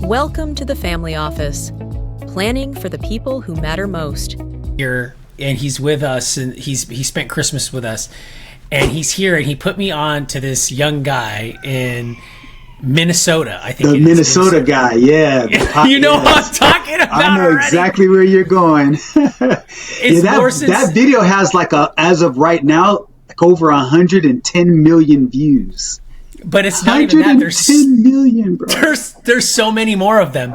Welcome to the Family Office, planning for the people who matter most. Here, and he's with us, and he spent Christmas with us, and he's here, and he put me on to this young guy in Minnesota. I think the Minnesota guy, yeah. You know what I'm talking about. I know already. Exactly where you're going. That video has as of right now, over 110 million views. But it's not even that. There's 10 million, bro. There's so many more of them.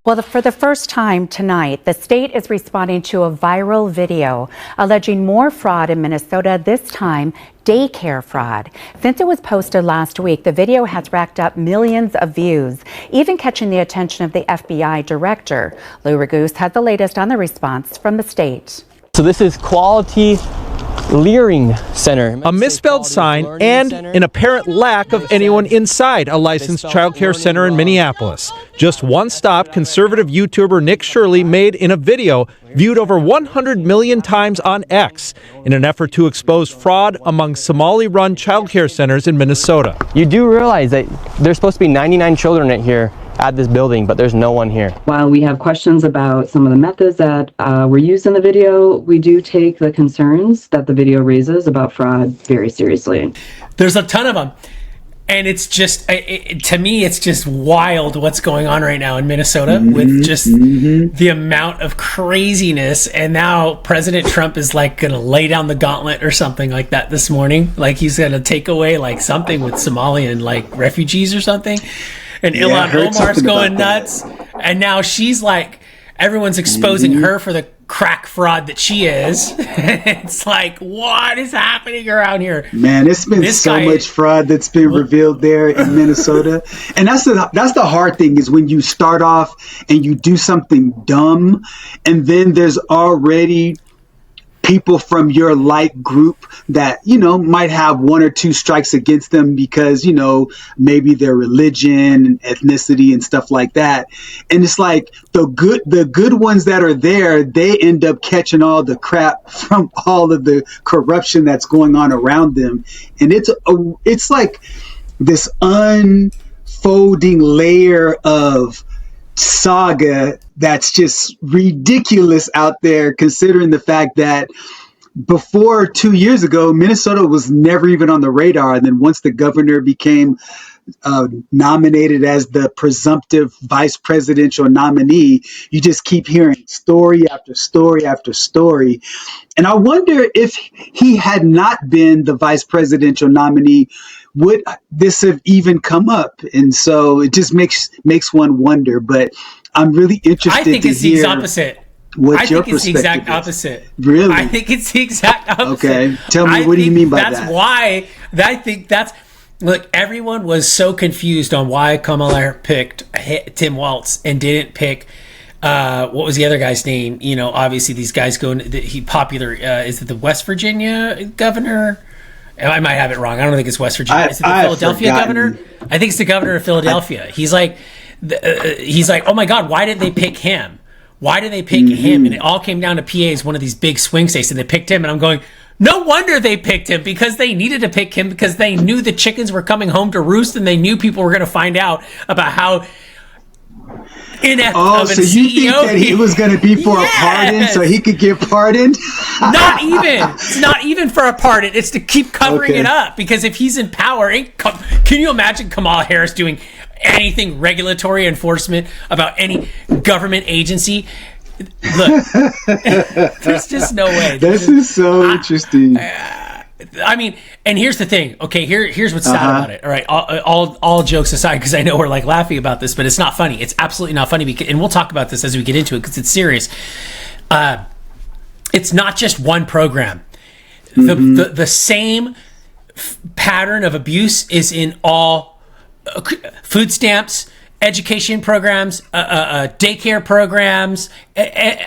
Well, for the first time tonight, the state is responding to a viral video alleging more fraud in Minnesota, this time daycare fraud. Since it was posted last week, the video has racked up millions of views, even catching the attention of the FBI director. Lou Raguse has the latest on the response from the state. So this is Quality Learning Center. A misspelled sign and an apparent lack of anyone inside a licensed child care center in Minneapolis. Just one stop conservative YouTuber Nick Shirley made in a video viewed over 100 million times on X in an effort to expose fraud among Somali-run child care centers in Minnesota. You do realize that there's supposed to be 99 children in here at this building, but there's no one here. While we have questions about some of the methods that were used in the video, we do take the concerns that the video raises about fraud very seriously. There's a ton of them. And it's just, to me, it's just wild what's going on right now in Minnesota with just the amount of craziness. And now President Trump is like going to lay down the gauntlet or something like that this morning. Like he's going to take away like something with Somalian like refugees or something. And Ilhan Omar's going nuts. And now she's like, everyone's exposing her for the crack fraud that she is. It's like, what is happening around here? Man, it's been much fraud that's been revealed there in Minnesota. And that's the hard thing, is when you start off and you do something dumb, and then there's already people from your like group that, might have one or two strikes against them because, maybe their religion and ethnicity and stuff like that. And it's like the good ones that are there, they end up catching all the crap from all of the corruption that's going on around them. And it's like this unfolding layer of saga that's just ridiculous out there, considering the fact that before 2 years ago, Minnesota was never even on the radar. And then once the governor became nominated as the presumptive vice presidential nominee, you just keep hearing story after story after story. And I wonder if he had not been the vice presidential nominee, would this have even come up? And so it just makes one wonder. But I'm really interested. I think it's the exact opposite. I think it's the exact opposite. Really? I think it's the exact opposite. Okay. Tell me, what do you mean by that? That's why I think look, everyone was so confused on why Kamala picked Tim Walz and didn't pick what was the other guy's name? Obviously these guys is it the West Virginia governor? I might have it wrong. I don't think it's West Virginia. Is it the Philadelphia governor? I think it's the governor of Philadelphia. He's like, oh my God, why did they pick him? Why did they pick him? And it all came down to PA's, one of these big swing states, and they picked him. And I'm going, no wonder they picked him, because they needed to pick him because they knew the chickens were coming home to roost, and they knew people were going to find out about how inept of a so CEO you think that he was going to be for a pardon so he could get pardoned? Not even. It's not even for a pardon. It's to keep covering it up, because if he's in power, can you imagine Kamala Harris doing anything regulatory enforcement about any government agency? Look, there's just no way. This is so interesting. I mean, and here's the thing. Okay, here's what's sad about it. All right, all jokes aside, because I know we're like laughing about this, but it's not funny. It's absolutely not funny. And we'll talk about this as we get into it, because it's serious. It's not just one program. The same pattern of abuse is in all food stamps, education programs, daycare programs,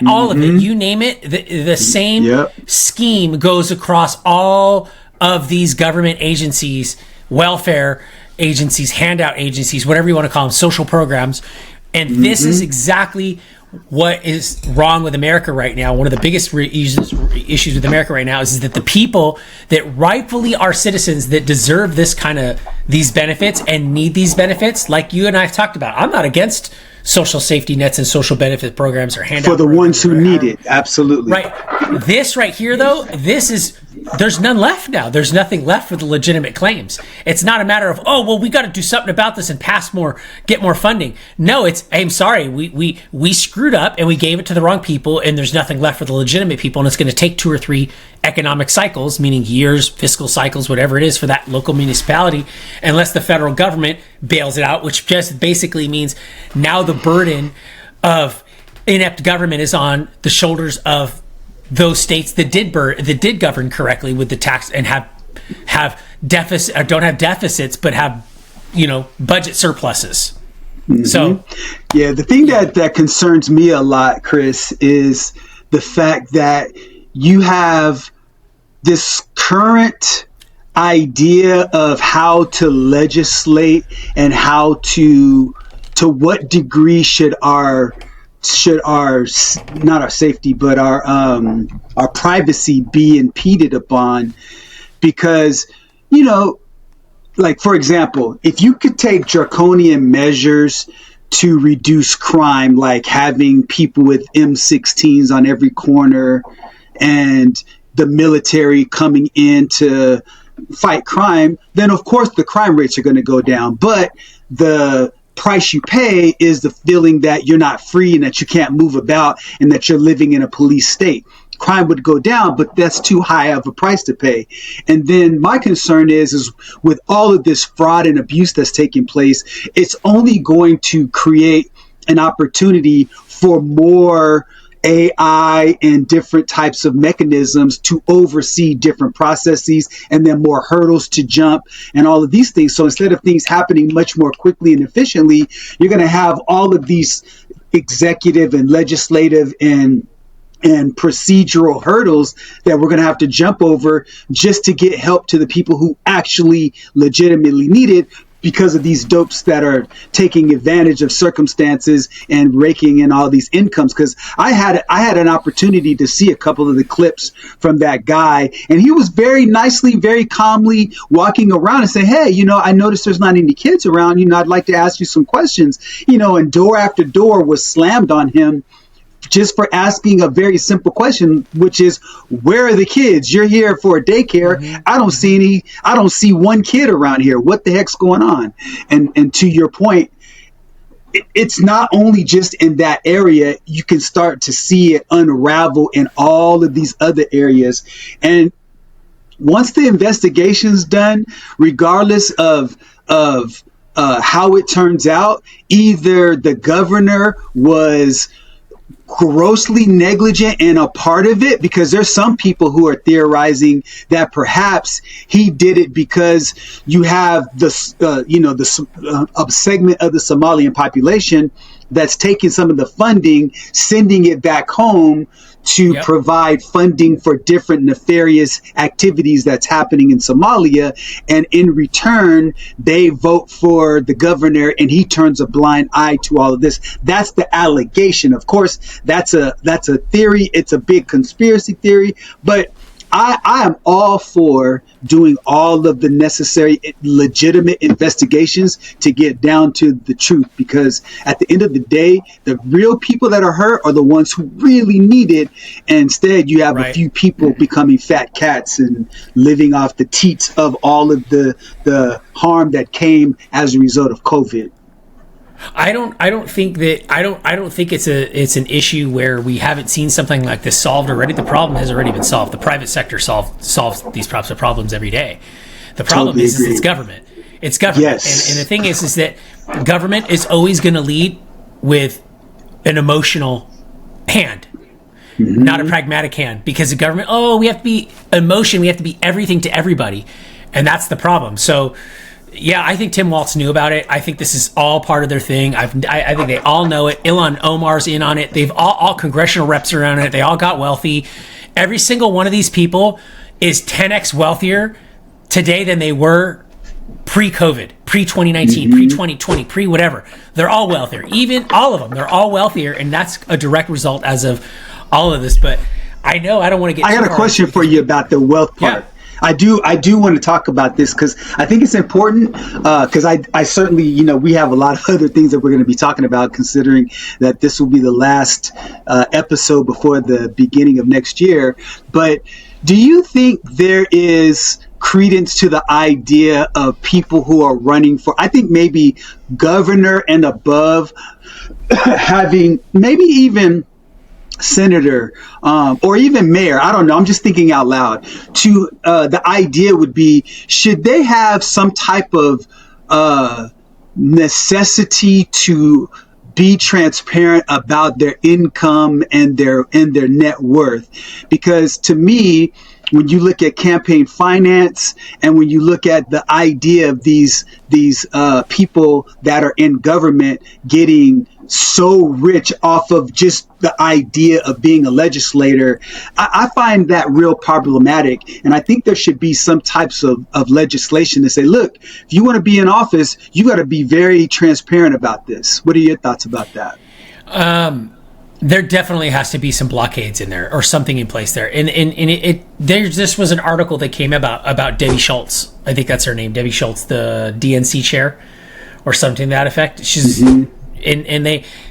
all of it. You name it. The same scheme goes across all of these government agencies, welfare agencies, handout agencies, whatever you want to call them, social programs. And this is exactly what is wrong with America right now. One of the biggest issues with America right now is that the people that rightfully are citizens that deserve this kind of these benefits and need these benefits, like you and I have talked about. I'm not against social safety nets and social benefit programs or handout for the ones who need it. Absolutely. Right. This right here, though, there's none left now. There's nothing left for the legitimate claims. It's not a matter of, oh, well, we got to do something about this and get more funding. No, it's, I'm sorry, we screwed up and we gave it to the wrong people, and there's nothing left for the legitimate people, and it's going to take 2 or 3 economic cycles, meaning years, fiscal cycles, whatever it is for that local municipality, unless the federal government bails it out, which just basically means now the burden of inept government is on the shoulders of those states that did govern correctly with the tax and have deficit, or don't have deficits, but have, budget surpluses. Mm-hmm. So, yeah, the thing that concerns me a lot, Chris, is the fact that you have this current idea of how to legislate and how to what degree should our not our safety but our privacy be impeded upon, because like, for example, if you could take draconian measures to reduce crime, like having people with M16s on every corner and the military coming in to fight crime, then of course the crime rates are going to go down. But the price you pay is the feeling that you're not free and that you can't move about and that you're living in a police state. Crime would go down, but that's too high of a price to pay. And then my concern is with all of this fraud and abuse that's taking place, it's only going to create an opportunity for more AI and different types of mechanisms to oversee different processes, and then more hurdles to jump and all of these things. So instead of things happening much more quickly and efficiently, you're going to have all of these executive and legislative and procedural hurdles that we're going to have to jump over just to get help to the people who actually legitimately need it, because of these dopes that are taking advantage of circumstances and raking in all these incomes. Because I had an opportunity to see a couple of the clips from that guy, and he was very nicely, very calmly walking around and saying, hey, I noticed there's not any kids around, I'd like to ask you some questions, and door after door was slammed on him just for asking a very simple question, which is, where are the kids? You're here for a daycare. Mm-hmm. I don't see one kid around here. What the heck's going on? And to your point, it's not only just in that area. You can start to see it unravel in all of these other areas. And once the investigation's done, regardless of how it turns out, either the governor was grossly negligent and a part of it, because there's some people who are theorizing that perhaps he did it because you have a segment of the Somalian population that's taking some of the funding, sending it back home to provide funding for different nefarious activities that's happening in Somalia. And in return, they vote for the governor and he turns a blind eye to all of this. That's the allegation. Of course, that's a theory. It's a big conspiracy theory, but I am all for doing all of the necessary legitimate investigations to get down to the truth, because at the end of the day, the real people that are hurt are the ones who really need it. And instead, you have a few people becoming fat cats and living off the teats of all of the harm that came as a result of COVID. I don't think it's an issue where we haven't seen something like this solved already. The problem has already been solved. The private sector solves these types of problems every day. The problem is it's government. It's government. Yes. And the thing is that government is always going to lead with an emotional hand, not a pragmatic hand, because the government, we have to be emotion. We have to be everything to everybody. And that's the problem. So, yeah, I think Tim Walz knew about it. I think this is all part of their thing. I think they all know it. Ilhan Omar's in on it. They've all congressional reps are on it. They all got wealthy. Every single one of these people is 10x wealthier today than they were pre-COVID, pre-2019, pre-2020, pre-whatever. They're all wealthier. Even all of them, they're all wealthier, and that's a direct result as of all of this. But I know I don't want to get. I got a question for you about the wealth part. I do want to talk about this because I think it's important because I certainly, we have a lot of other things that we're going to be talking about, considering that this will be the last episode before the beginning of next year. But do you think there is credence to the idea of people who are running for, I think maybe governor and above, having maybe even senator or even mayor, I don't know, I'm just thinking out loud, to the idea would be, should they have some type of necessity to be transparent about their income and their net worth? Because to me, when you look at campaign finance and when you look at the idea of these people that are in government getting so rich off of just the idea of being a legislator, I find that real problematic. And I think there should be some types of legislation to say, look, if you want to be in office, you got to be very transparent about this. What are your thoughts about that? There definitely has to be some blockades in there or something in place there. And this was an article that came about Debbie Schultz. I think that's her name, Debbie Schultz, the DNC chair or something to that effect. She's and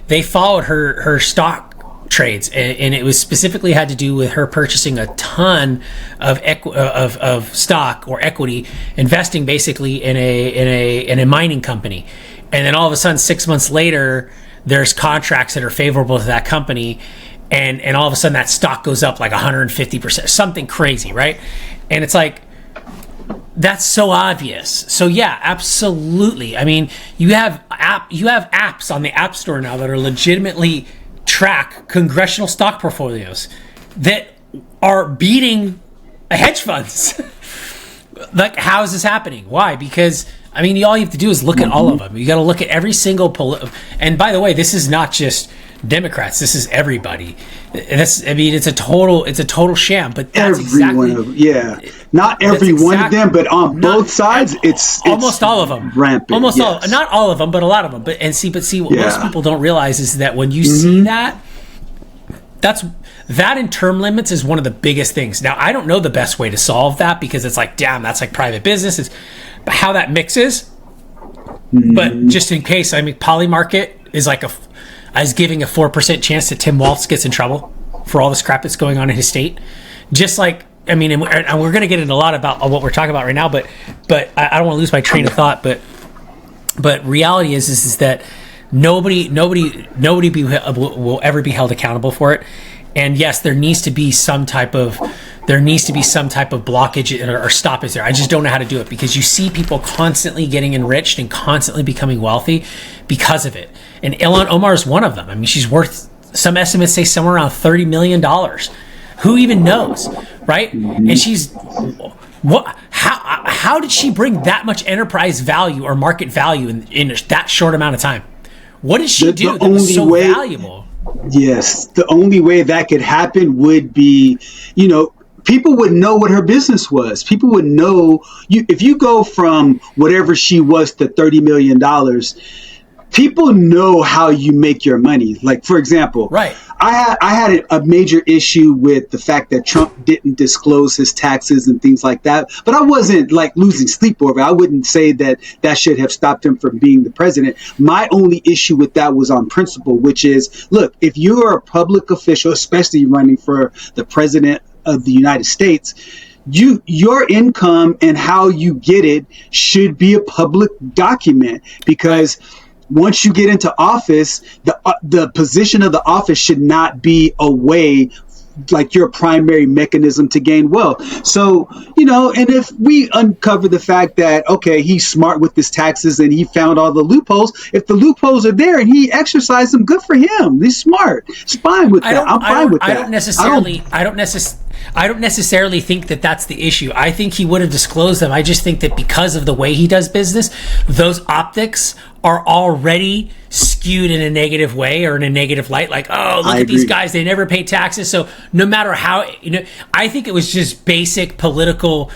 they followed her stock trades, and it was specifically had to do with her purchasing a ton of stock or equity, investing basically in a mining company. And then all of a sudden 6 months later, there's contracts that are favorable to that company, and all of a sudden that stock goes up like 150%, something crazy, right? And it's like, that's so obvious. So yeah, absolutely. I mean, you have apps on the App Store now that are legitimately track congressional stock portfolios that are beating hedge funds. Like, how is this happening? Why? Because I mean, all you have to do is look at all of them. You got to look at every single and by the way, this is not just Democrats. This is everybody. It's a total sham. But that's not every one of them, but on both sides, it's almost all of them. Rampant. Almost all, not all of them, but a lot of them. But what most people don't realize is that when you see that, that in term limits is one of the biggest things. Now, I don't know the best way to solve that because it's like, damn, that's like private business. It's how that mixes. But just in case, I mean, Polymarket is like is giving a 4% chance that Tim Walz gets in trouble for all this crap that's going on in his state. Just like, I mean, and we're going to get into a lot about what we're talking about right now, but I don't want to lose my train of thought. But reality is that nobody will ever be held accountable for it. And yes, there needs to be some type of blockage or stoppage there. I just don't know how to do it, because you see people constantly getting enriched and constantly becoming wealthy because of it. And Ilhan Omar is one of them. I mean, she's worth, some estimates say, somewhere around $30 million. Who even knows, right? And she's how did she bring that much enterprise value or market value in that short amount of time? What did she do that was so valuable? Yes, the only way that could happen would be, people would know what her business was. People would know if you go from whatever she was to $30 million. People know how you make your money. Like, for example, right. I had a major issue with the fact that Trump didn't disclose his taxes and things like that. But I wasn't like losing sleep over it. I wouldn't say that should have stopped him from being the president. My only issue with that was on principle, which is, look, if you're a public official, especially running for the president of the United States, your income and how you get it should be a public document, because once you get into office, the position of the office should not be a way, like your primary mechanism to gain wealth. So, and if we uncover the fact that, okay, he's smart with his taxes and he found all the loopholes, if the loopholes are there and he exercised them, good for him. He's smart. It's fine with that. I'm fine with that. I don't necessarily think that that's the issue. I think he would have disclosed them. I just think that because of the way he does business, those optics are already skewed in a negative way or in a negative light. Like, oh, look at these guys, they never pay taxes. So no matter how, I think it was just basic political.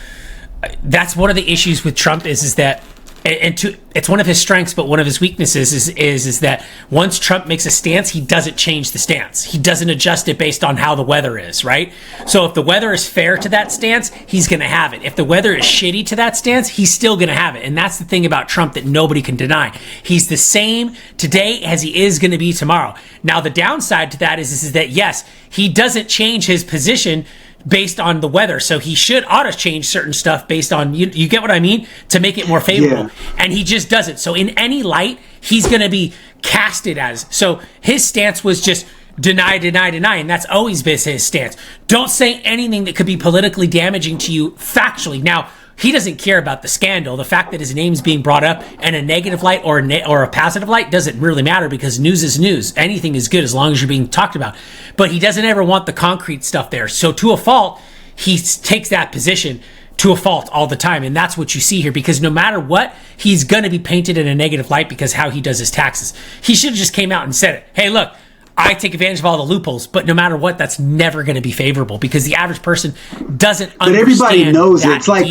That's one of the issues with Trump is that it's one of his strengths, but one of his weaknesses is that once Trump makes a stance, he doesn't change the stance. He doesn't adjust it based on how the weather is, right? So if the weather is fair to that stance, he's going to have it. If the weather is shitty to that stance, he's still going to have it. And that's the thing about Trump that nobody can deny. He's the same today as he is going to be tomorrow. Now, the downside to that is that, yes, he doesn't change his position based on the weather. So he ought to change certain stuff based on, you get what I mean? To make it more favorable. Yeah. And he just doesn't. So in any light, he's going to be casted as. So his stance was just deny, deny, deny. And that's always been his stance. Don't say anything that could be politically damaging to you factually. Now, he doesn't care about the scandal. The fact that his name's being brought up in a negative light or a positive light doesn't really matter, because news is news. Anything is good as long as you're being talked about. But he doesn't ever want the concrete stuff there. So to a fault, he takes that position to a fault all the time. And that's what you see here, because no matter what, he's going to be painted in a negative light because how he does his taxes. He should have just came out and said it. Hey, look, I take advantage of all the loopholes, but no matter what, that's never going to be favorable, because the average person doesn't understand. But everybody knows it. It's like,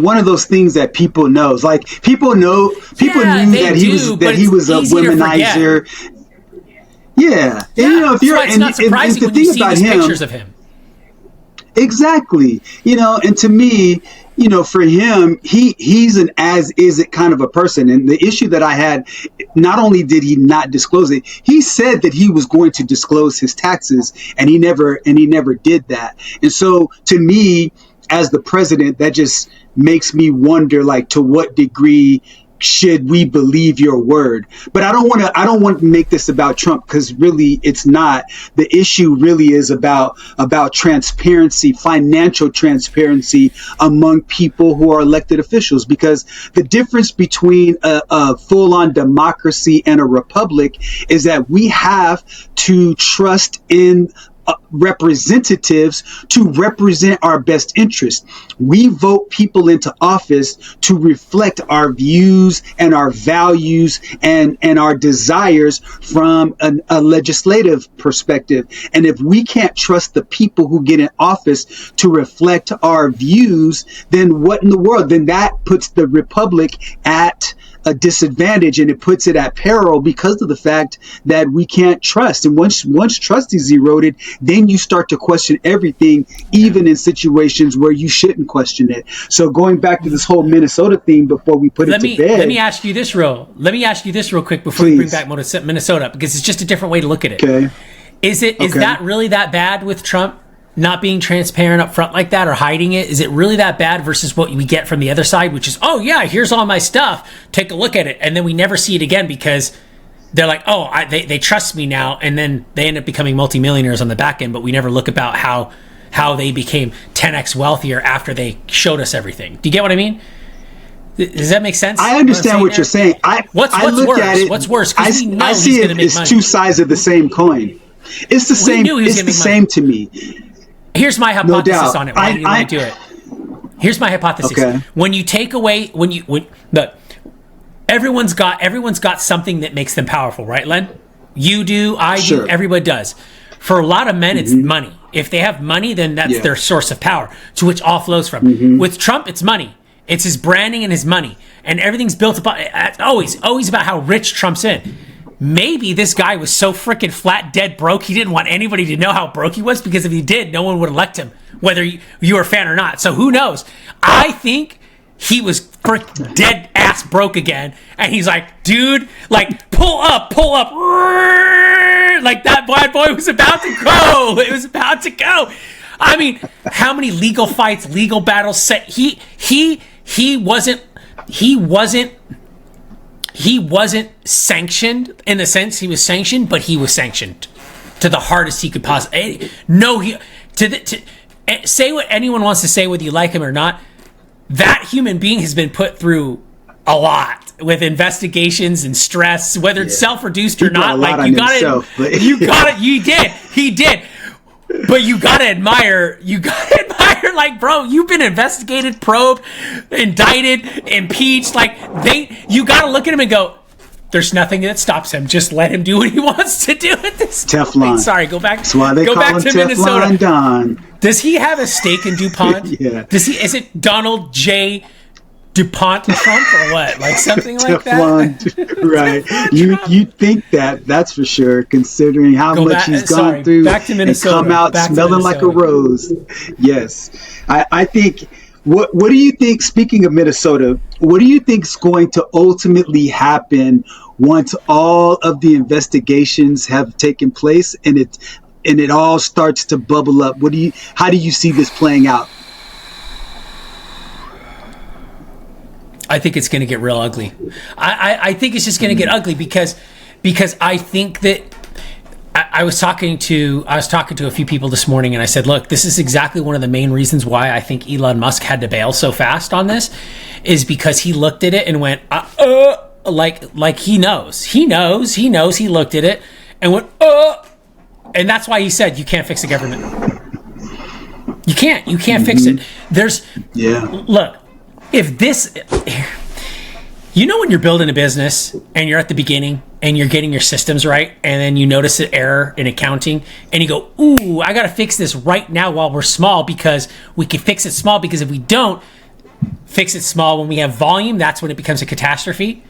one of those things that people knows. Like people knew that he was a womanizer. Yeah. And, if you're, it's not surprising when you see these pictures of him. Exactly. And to me, for him, he's an as is it kind of a person. And the issue that I had, not only did he not disclose it, he said that he was going to disclose his taxes, and he never did that. And so to me, as the president, that just makes me wonder, like, to what degree should we believe your word? But I don't want to make this about Trump, because really it's not. The issue really is about transparency, financial transparency among people who are elected officials, because the difference between a full-on democracy and a republic is that we have to trust in representatives to represent our best interest. We vote people into office to reflect our views and our values and our desires from a legislative perspective. And if we can't trust the people who get in office to reflect our views, then what in the world? Then that puts the republic at a disadvantage, and it puts it at peril because of the fact that we can't trust. And once trust is eroded, then you start to question everything, even in situations where you shouldn't question it. So going back to this whole Minnesota thing before we put it to bed. Let me ask you this real quick before we bring back Minnesota, because it's just a different way to look at it. Okay. Is that really that bad with Trump not being transparent up front like that, or hiding it? Is it really that bad versus what we get from the other side, which is, oh yeah, here's all my stuff, take a look at it, and then we never see it again because they're like, oh, they trust me now, and then they end up becoming multimillionaires on the back end, but we never look about how they became 10x wealthier after they showed us everything. Do you get what I mean? Does that make sense? I understand what you're saying. What's worse? What's worse? I see it as two sides of the same coin. It's the same. It's the same to me. Here's my hypothesis on it. Why do you want to do it? Here's my hypothesis. Okay. When you take away, everyone's got something that makes them powerful, right, Len? You do, I do, everybody does. For a lot of men, it's money. If they have money, then that's their source of power, to which all flows from. With Trump, it's money. It's his branding and his money, and everything's built upon. It's always about how rich Trump's in. Maybe this guy was so freaking flat, dead broke, he didn't want anybody to know how broke he was, because if he did, no one would elect him, whether you were a fan or not. So who knows? I think he was dead ass broke again, and he's like, dude, like, pull up, like that bad boy was about to go. It was about to go. I mean, how many legal fights, legal battles? He wasn't sanctioned in the sense he was sanctioned, but he was sanctioned to the hardest he could possibly. Say what anyone wants to say, whether you like him or not. That human being has been put through a lot with investigations and stress, whether it's self-reduced or not. Like he did. But you gotta admire, like, bro, you've been investigated, probed, indicted, impeached. Like, you gotta look at him and go, there's nothing that stops him. Just let him do what he wants to do at this Teflon. Point. Sorry, go back. That's why they go call back him to Teflon Minnesota. Don. Does he have a stake in DuPont? Yeah. Is it Donald J. DuPont Trump or what? Like something like Teflon, that? right. You think that's for sure, considering how much he's gone through back to Minnesota, and come out smelling like a rose. Yes. I think, what do you think, speaking of Minnesota, what do you think is going to ultimately happen once all of the investigations have taken place and it all starts to bubble up? How do you see this playing out? I think it's going to get real ugly. I think it's just going to get ugly because I think that I was talking to a few people this morning, and I said, look, this is exactly one of the main reasons why I think Elon Musk had to bail so fast on this, is because he looked at it and went, like he knows. He looked at it and went, and that's why he said, you can't fix the government. You can't fix it. Look, if this, when you're building a business and you're at the beginning and you're getting your systems right, and then you notice an error in accounting and you go, ooh, I got to fix this right now while we're small, because we can fix it small, because if we don't fix it small when we have volume, that's when it becomes a catastrophe.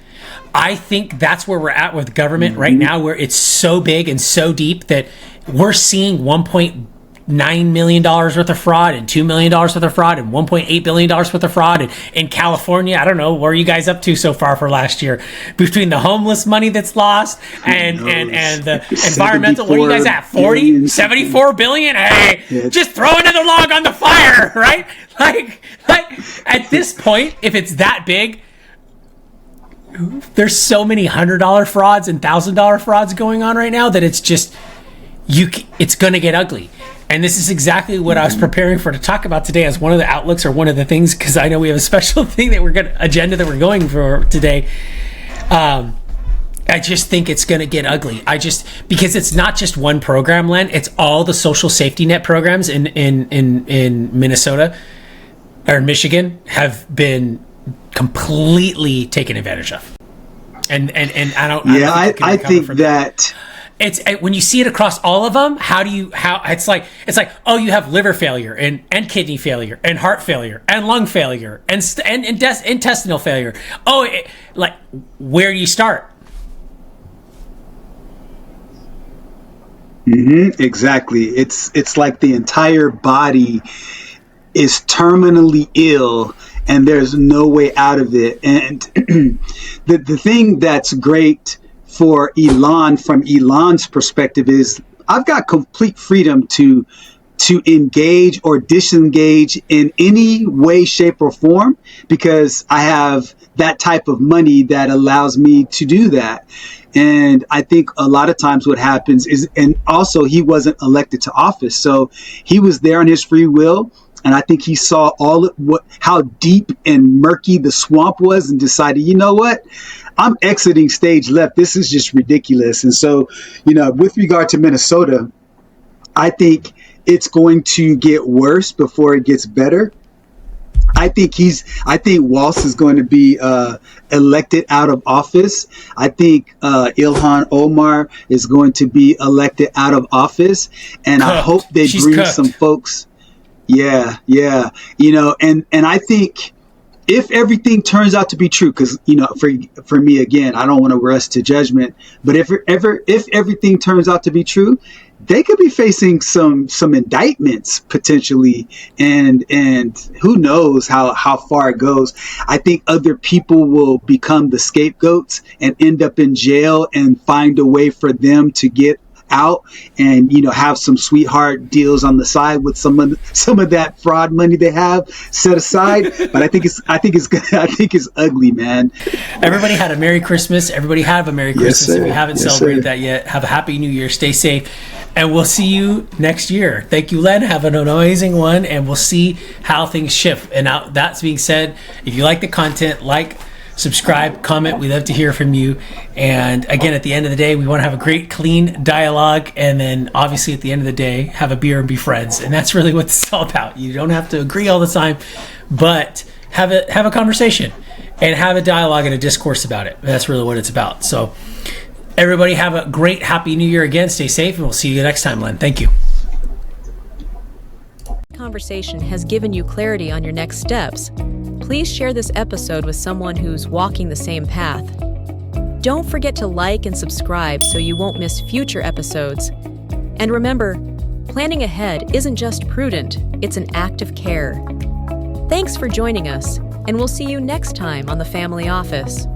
I think that's where we're at with government right now, where it's so big and so deep that we're seeing $1.9 million worth of fraud and $2 million worth of fraud and $1.8 billion worth of fraud. And in California, I don't know, what are you guys up to so far for last year? Between the homeless money that's lost and the environmental, what are you guys at? 40, 74 billion? Hey, just throw another log on the fire, right? Like at this point, if it's that big, there's so many $100 frauds and $1,000 frauds going on right now that it's just, it's going to get ugly. And this is exactly what I was preparing to talk about today as one of the outlooks, or one of the things, because I know we have a special thing agenda that we're going for today. I just think it's going to get ugly. Because it's not just one program, Len. It's all the social safety net programs in Minnesota or Michigan have been completely taken advantage of. And I think that it's, when you see it across all of them, it's like, oh, you have liver failure and kidney failure and heart failure and lung failure and intestinal failure. Where do you start? Exactly. It's like the entire body is terminally ill and there's no way out of it. And the thing that's great for Elon, from Elon's perspective, is I've got complete freedom to engage or disengage in any way, shape, or form, because I have that type of money that allows me to do that. And I think a lot of times what happens is, and also he wasn't elected to office, so he was there on his free will. And I think he saw how deep and murky the swamp was, and decided, you know what, I'm exiting stage left. This is just ridiculous. And so, with regard to Minnesota, I think it's going to get worse before it gets better. I think Walz is going to be elected out of office. I think Ilhan Omar is going to be elected out of office. And I hope they bring some folks. Yeah. And I think if everything turns out to be true, because, for me, again, I don't want to rush to judgment, but if everything turns out to be true, they could be facing some indictments potentially, and who knows how far it goes. I think other people will become the scapegoats and end up in jail, and find a way for them to get out and have some sweetheart deals on the side with some of that fraud money they have set aside. But I think it's ugly, man. Everybody had a Merry Christmas. Everybody have a Merry Christmas. If you haven't celebrated that yet, have a Happy New Year. Stay safe, and we'll see you next year. Thank you, Len. Have an amazing one, and we'll see how things shift. And now, that's being said, if you like the content, subscribe, comment. We love to hear from you. And again, at the end of the day, we want to have a great, clean dialogue. And then obviously at the end of the day, have a beer and be friends. And that's really what it's all about. You don't have to agree all the time, but have a conversation and have a dialogue and a discourse about it. That's really what it's about. So everybody have a great, Happy New Year again. Stay safe, and we'll see you next time, Len. Thank you. Conversation has given you clarity on your next steps. please share this episode with someone who's walking the same path. Don't forget to like and subscribe so you won't miss future episodes. And remember, planning ahead isn't just prudent, it's an act of care. Thanks for joining us, and we'll see you next time on The Family Office.